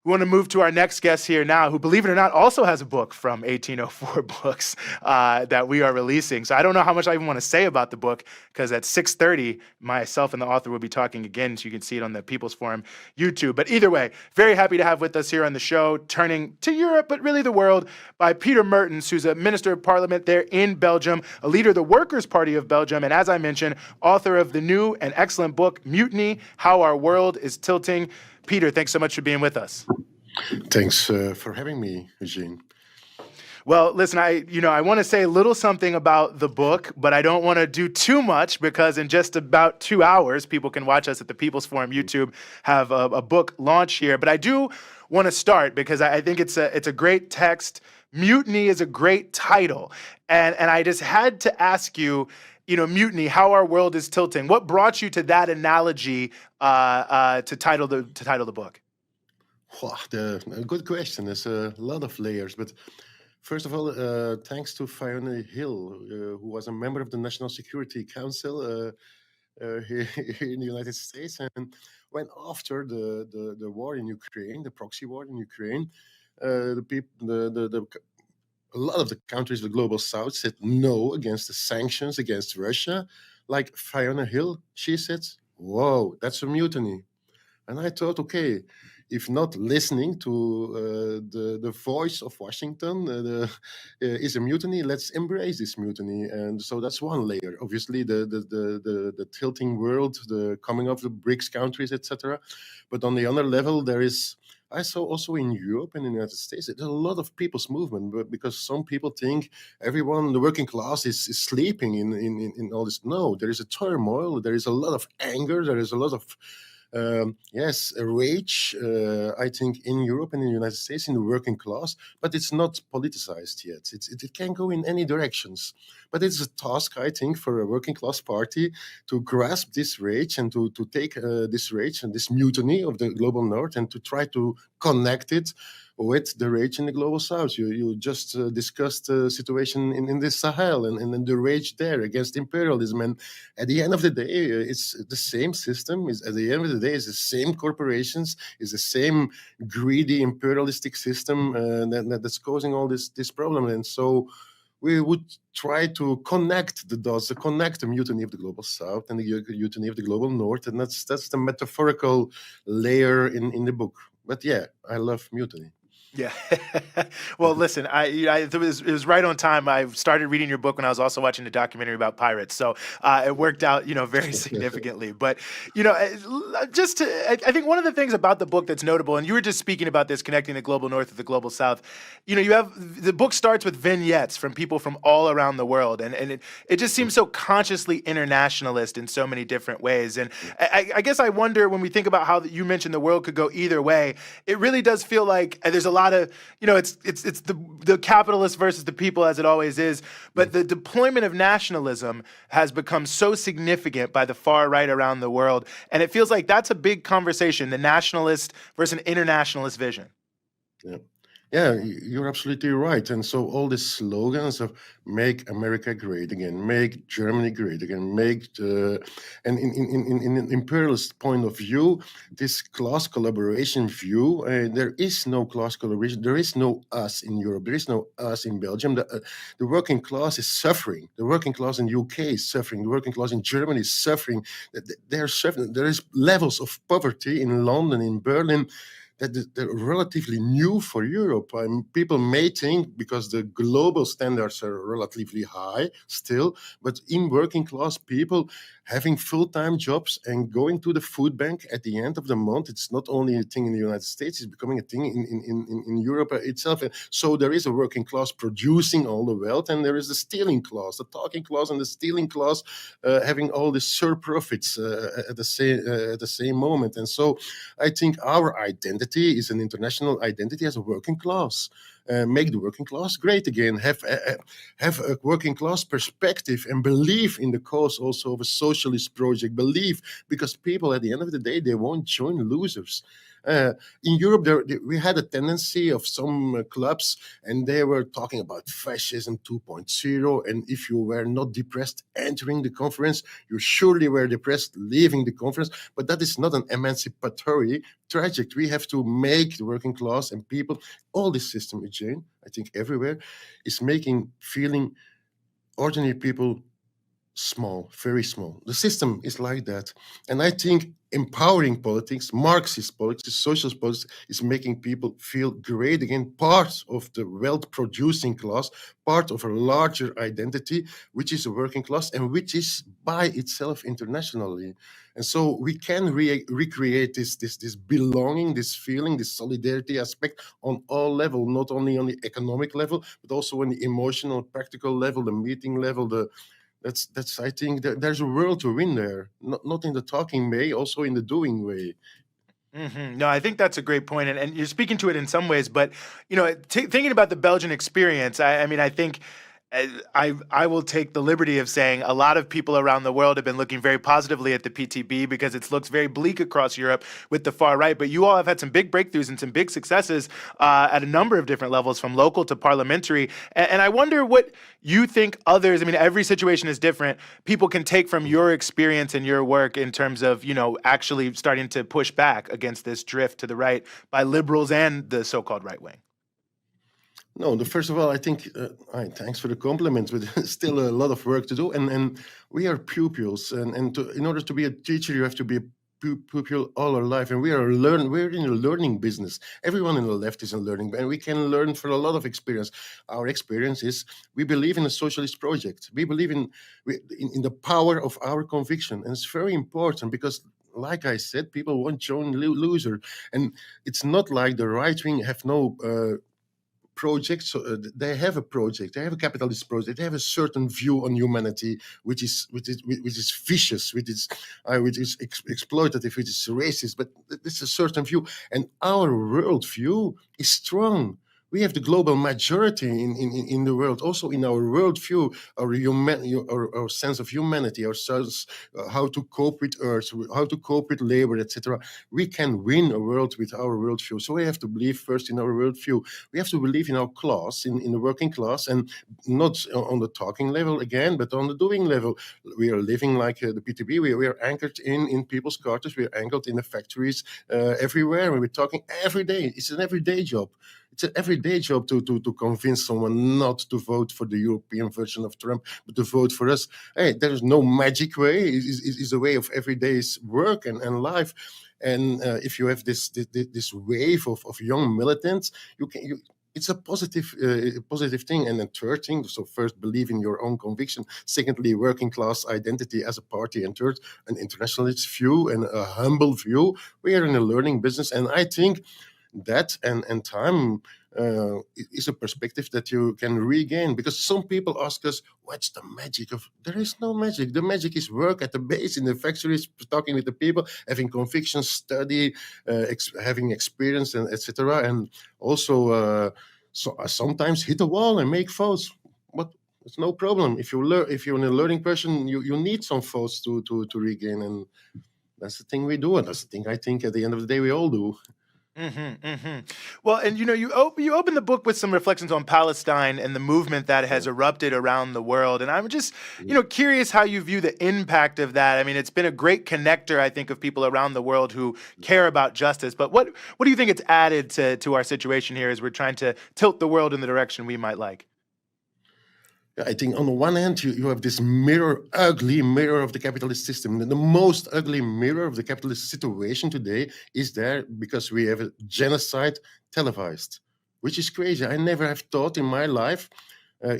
We want to move to our next guest here now, who, believe it or not, also has a book from 1804 Books that we are releasing. So I don't know how much I even want to say about the book, because at 6:30, myself and the author will be talking again, so you can see it on the People's Forum YouTube. But either way, very happy to have with us here on the show, turning to Europe, but really the world, by Peter Mertens, who's a Minister of Parliament there in Belgium, a leader of the Workers' Party of Belgium, and as I mentioned, author of the new and excellent book, Mutiny, How Our World is Tilting. Peter, thanks so much for being with us. Thanks for having me, Eugene. Well, listen, I want to say a little something about the book, but I don't want to do too much, because in just about 2 hours, people can watch us at the People's Forum YouTube, have a book launch here. But I do want to start because I think it's a great text. Mutiny is a great title. And I just had to ask you, Mutiny, How Our World is Tilting. What brought you to that analogy to title the book? Wow, a good question. There's a lot of layers. But first of all, thanks to Fiona Hill, who was a member of the National Security Council here in the United States. And when after the war in Ukraine, the proxy war in Ukraine, a lot of the countries of the global south said no against the sanctions against Russia. Like Fiona Hill, she said, whoa, that's a mutiny. And I thought, okay, if not listening to the voice of Washington is a mutiny, let's embrace this mutiny. And so that's one layer. Obviously, the tilting world, the coming of the BRICS countries, etc. But on the other level, I saw also in Europe and in the United States, there's a lot of people's movement, but because some people think everyone, the working class, is sleeping in all this. No, there is a turmoil, there is a lot of anger, there is a lot of a rage, I think, in Europe and in the United States, in the working class, but it's not politicized yet. It can go in any directions. But it's a task, I think, for a working class party to grasp this rage and to take this rage and this mutiny of the global north and to try to connect it with the rage in the global south. You just discussed the situation in the Sahel and the rage there against imperialism. And at the end of the day, it's the same system. At the end of the day, it's the same corporations, it's the same greedy imperialistic system that's causing all this problem. And so we would try to connect the dots, to connect the mutiny of the global south and the mutiny of the global north. And that's the metaphorical layer in the book. But yeah, I love mutiny. Yeah. Well, listen, it was right on time. I started reading your book when I was also watching the documentary about pirates. So it worked out, very significantly. But, I think one of the things about the book that's notable, and you were just speaking about this, connecting the global north with the global south, the book starts with vignettes from people from all around the world. And it just seems so consciously internationalist in so many different ways. And I guess I wonder, when we think about how you mentioned the world could go either way, it really does feel like there's a lot of, it's the capitalists versus the people, as it always is. But the deployment of nationalism has become so significant by the far right around the world. And it feels like that's a big conversation, the nationalist versus an internationalist vision. Yeah. Yeah, you're absolutely right. And so all these slogans of "Make America Great Again," "Make Germany Great Again," and in an imperialist point of view, this class collaboration view, there is no class collaboration. There is no us in Europe. There is no us in Belgium. The working class is suffering. The working class in UK is suffering. The working class in Germany is suffering. They're suffering. There is levels of poverty in London, in Berlin, that they're relatively new for Europe. People may think, because the global standards are relatively high still, but in working class people having full-time jobs and going to the food bank at the end of the month, it's not only a thing in the United States, it's becoming a thing in Europe itself. And so there is a working class producing all the wealth, and there is the stealing class, the talking class and the stealing class having all the surprofits at the same moment. And so I think our identity is an international identity as a working class. Make the working class great again. Have a working class perspective and believe in the cause also of a socialist project. Believe, because people at the end of the day, they won't join losers. In Europe, we had a tendency of some clubs, and they were talking about fascism 2.0. And if you were not depressed entering the conference, you surely were depressed leaving the conference. But that is not an emancipatory trajectory. We have to make the working class and people, all this system, Jane, I think everywhere, is making feeling ordinary people small, very small. The system is like that. And I think empowering politics, Marxist politics, socialist politics, is making people feel great again, part of the wealth producing class, part of a larger identity, which is a working class and which is by itself internationally. And so we can recreate this belonging, this feeling, this solidarity aspect on all levels, not only on the economic level, but also on the emotional, practical level, the meeting level, that's I think there's a world to win there, not in the talking way, also in the doing way. No, I think that's a great point, and you're speaking to it in some ways. But thinking about the Belgian experience, I mean, I think I will take the liberty of saying a lot of people around the world have been looking very positively at the PTB because it looks very bleak across Europe with the far right. But you all have had some big breakthroughs and some big successes at a number of different levels, from local to parliamentary. And I wonder what you think others, I mean, every situation is different, people can take from your experience and your work in terms of, actually starting to push back against this drift to the right by liberals and the so-called right wing. No, first of all, I think, thanks for the compliment, but still a lot of work to do. And we are pupils, and in order to be a teacher, you have to be a pupil all our life. And we're in a learning business. Everyone in the left is in learning, and we can learn from a lot of experience. Our experience is we believe in a socialist project. We believe in the power of our conviction. And it's very important because, like I said, people won't join loser. And it's not like the right wing have no projects. So, they have a project, they have a capitalist project, they have a certain view on humanity, which is vicious, which is exploitative, which is racist, but it's a certain view. And our worldview is strong. We have the global majority in the world. Also in our worldview, our sense of humanity, our sense how to cope with Earth, how to cope with labor, etc. We can win a world with our worldview. So we have to believe first in our worldview. We have to believe in our class, in the working class, and not on the talking level again, but on the doing level. We are living like the PTB. We are anchored in people's quarters. We are anchored in the factories everywhere. And we're talking every day. It's an everyday job. It's an everyday job to convince someone not to vote for the European version of Trump, but to vote for us. Hey, there is no magic way. It's a way of everyday's work and life. And if you have this wave of young militants, it's a positive thing. And then third thing, so first, believe in your own conviction. Secondly, working class identity as a party. And third, an internationalist view and a humble view. We are in a learning business. And I think that and time is a perspective that you can regain, because some people ask us, what's the magic of? There is no magic. The magic is work at the base in the factories, talking with the people, having conviction, study, having experience, and etc. And also sometimes hit a wall and make votes, but it's no problem. If you're a learning person, you need some votes to regain. And that's the thing we do, and that's the thing I think at the end of the day we all do. Well, and you open the book with some reflections on Palestine and the movement that has erupted around the world, and I'm just curious how you view the impact of that. I mean, it's been a great connector, I think, of people around the world who care about justice. But what do you think it's added to our situation here as we're trying to tilt the world in the direction we might like? I think on the one hand, you have this ugly mirror of the capitalist system. The most ugly mirror of the capitalist situation today is there because we have a genocide televised, which is crazy. I never have thought in my life,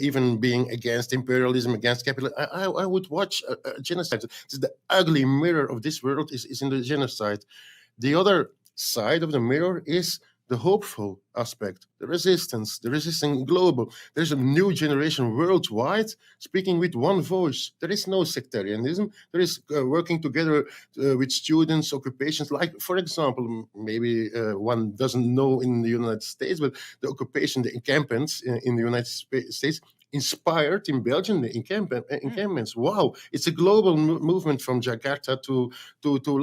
even being against imperialism, against capitalism, I would watch a genocide. So the ugly mirror of this world is in the genocide. The other side of the mirror is the hopeful aspect, the resistance global. There's a new generation worldwide speaking with one voice. There is no sectarianism. There is working together with students, occupations, like, for example, maybe one doesn't know in the United States, but the occupation, the encampments in the United States inspired in Belgium the Mm. encampments. Wow, it's a global movement from Jakarta to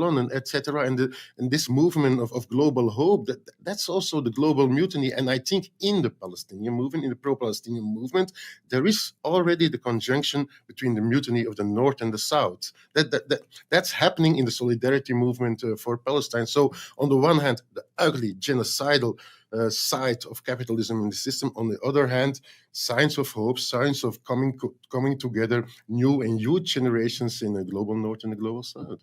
London, etc. And this movement of global hope, that's also the global mutiny. And I think in the Palestinian movement, in the pro-Palestinian movement, there is already the conjunction between the mutiny of the North and the South. That's happening in the solidarity movement for Palestine. So on the one hand, the ugly genocidal side of capitalism in the system. On the other hand, signs of hope, signs of coming together, new and huge generations in the global North and the global South.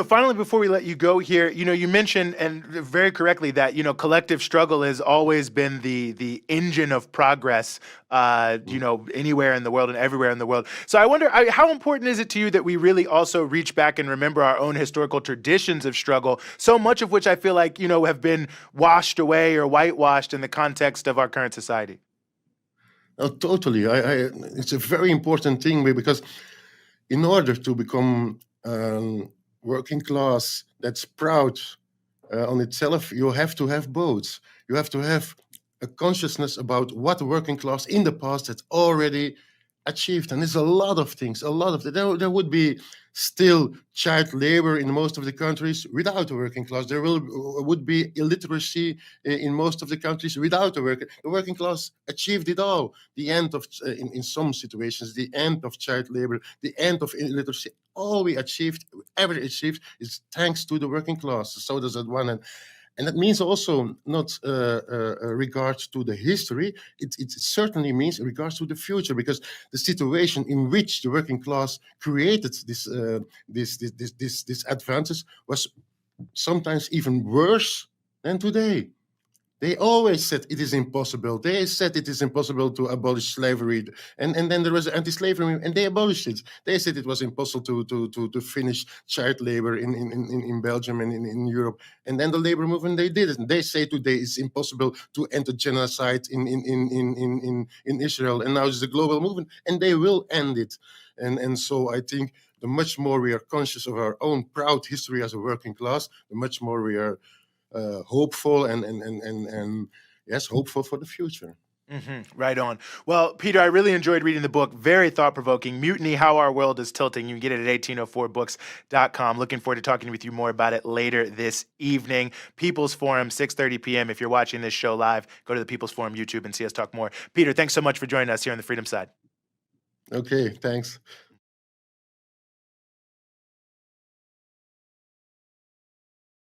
Finally, before we let you go here, you mentioned, and very correctly, that collective struggle has always been the engine of progress, Mm. anywhere in the world and everywhere in the world. So I wonder, how important is it to you that we really also reach back and remember our own historical traditions of struggle, so much of which I feel like have been washed away or whitewashed in the context of our current society? Oh, totally. It's a very important thing because in order to become working class that's proud on itself, you have to have both. You have to have a consciousness about what the working class in the past had already achieved. And there's a lot of things, a lot of there would be still child labor in most of the countries without the working class. There would be illiteracy in most of the countries without the working class achieved it all. The end of in some situations, the end of child labor, the end of illiteracy. All we achieved, ever achieved, is thanks to the working class. So does that one. And that means also not regards to the history. It certainly means regards to the future, because the situation in which the working class created this advances was sometimes even worse than today. They always said it is impossible. They said it is impossible to abolish slavery. And then there was anti-slavery, and they abolished it. They said it was impossible to finish child labor in Belgium and in Europe. And then the labor movement, they did it. And they say today it's impossible to end the genocide in Israel. And now it's the global movement, and they will end it. And so I think the much more we are conscious of our own proud history as a working class, the much more we are hopeful and yes, hopeful for the future. Right on. Well, Peter, I really enjoyed reading the book. Very thought provoking. Mutiny: How Our World is Tilting. You can get it at 1804books.com. Looking forward to talking with you more about it later this evening. People's Forum, 6:30 p.m. If you're watching this show live, go to the People's Forum YouTube and see us talk more. Peter, thanks so much for joining us here on the Freedom Side. Okay, thanks.